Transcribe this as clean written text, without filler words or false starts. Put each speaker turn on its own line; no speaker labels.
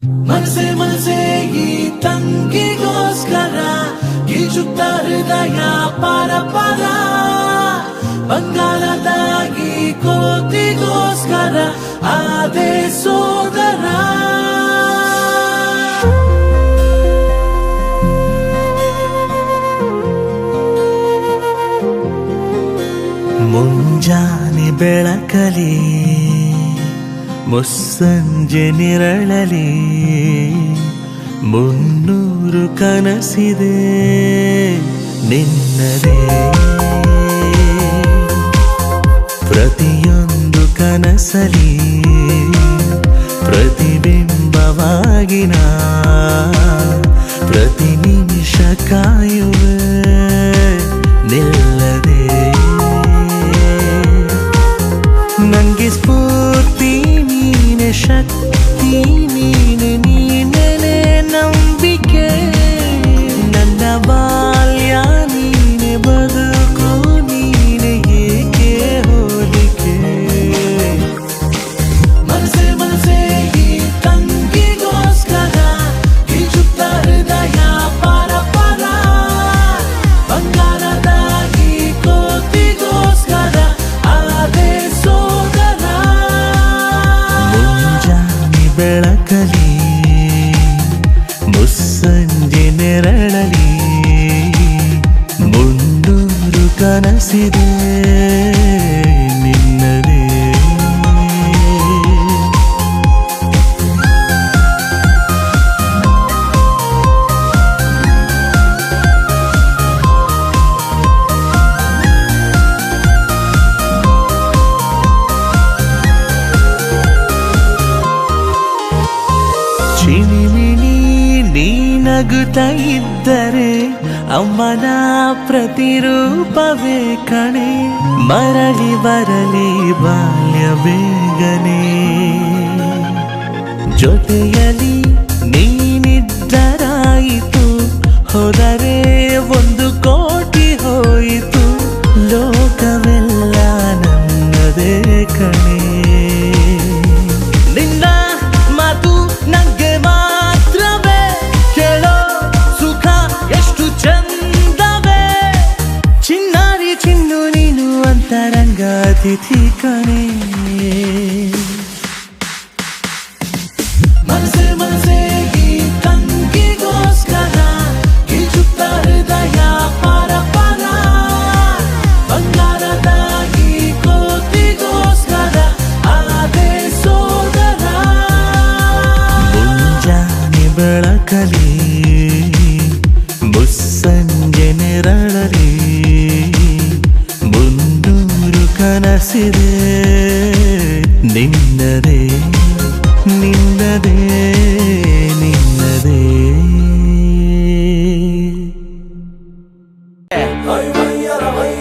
ಮನಸೆ ಮನಸೆ ಈ ತಂಗಿಗೋಸ್ಕರ ಗೀಚುತ್ತ ಹೃದಯ ಪರ ಪರ ಬಂಗಾರದಾಗಿ ಕೋತಿಗೋಸ್ಕರ ಆದೆ ಸೋದರ ಮುಂಜಾನೆ ಬೆಳಕಲಿ ಮುಸ್ಸಂಜೆ ನಿರಳಲಿ 300 ಕನಸಿದೆ ನಿನ್ನದೇ ಪ್ರತಿಯೊಂದು ಕನಸಲಿ ಪ್ರತಿಬಿಂಬವಾಗಿನ ಪ್ರತಿ ನಿಮಿಷ ಕಾಯುವೆ ನಿಲ್ಲದೆ ನಂಗೆ ಸ್ಫೂರ್ತಿ ನೀನೆ ಶಕ್ತಿ ನೀನೆ ನೀನೆ ನಂಬಿಕೆ ನನ್ನ ಬಾಲ್ಯ ನೀನೆ ಬದುಕು ನೀನೆ ಏಕೆ ಹೋಲಿಕೆ ಮನಸೆ ಮನಸೆ ಈ ತಂಗಿಗೋಸ್ಕರ ಗೀಚುತ್ತ ಹೃದಯ ಪರ ಪರ ಬಂಗಾರದಾಗಿ ಕೋತಿಗೋಸ್ಕರ ಆದೆ ಸೋದರ ಮುಂಜಾನೆ ಬೆಳಕಲಿ ಮುಸ್ಸಂಜೆ ನೆರಳಲಿ 300 ಕನಸಿದೆ ನಿನ್ನದೇ ಚಿಣಿಮಿಣಿ ನೀ ನಗುತ್ತಾ ಇದ್ದರೆ ಅಮ್ಮನ ಪ್ರತಿರೂಪವೇ ಕಣೆ ಮರಳಿ ಬರಲಿ ಬಾಲ್ಯ ಬೇಗನೆ ಜೊತೆಯಲ್ಲಿ ನೀನಿದ್ದರಾಯಿತು ಹೋದರೆ 1 ಕೋಟಿ ಹೋಯಿತು ಲೋಕವೆಲ್ಲ ನನ್ನದೇ ಕಣೆ ನಿನ್ನ ಮಾತು ನಂಗೆ ಮಾತ್ರವೇ ಕೇಳೋ ಸುಖ ಎಷ್ಟು ಚಂದವೇ ಚಿನ್ನಾರಿ ಚಿನ್ನು ನೀನು ಅಂತರಂಗ ಅತಿಥಿ ಕಣೆ ಮನಸೆ ಮನಸೆ ಈ ತಂಗಿಗೋಸ್ಕರ ಗೀಚುತ್ತ ಹೃದಯ ಪರ ಪರ ಬಂಗಾರದಾಗಿ ಕೋತಿಗೋಸ್ಕರ ಆದೆ ಸೋದರ ಮುಂಜಾನೆ ಬೆಳಕಲಿ ಮುಸ್ಸಂಜೆ ನೆರಳಲಿ 300 ಕನಸಿದೆ ನಿನ್ನದೇ ನಿನ್ನದೇ ನಿನ್ನದೇ
ಹೈ ಹೈಯರ ಹೈ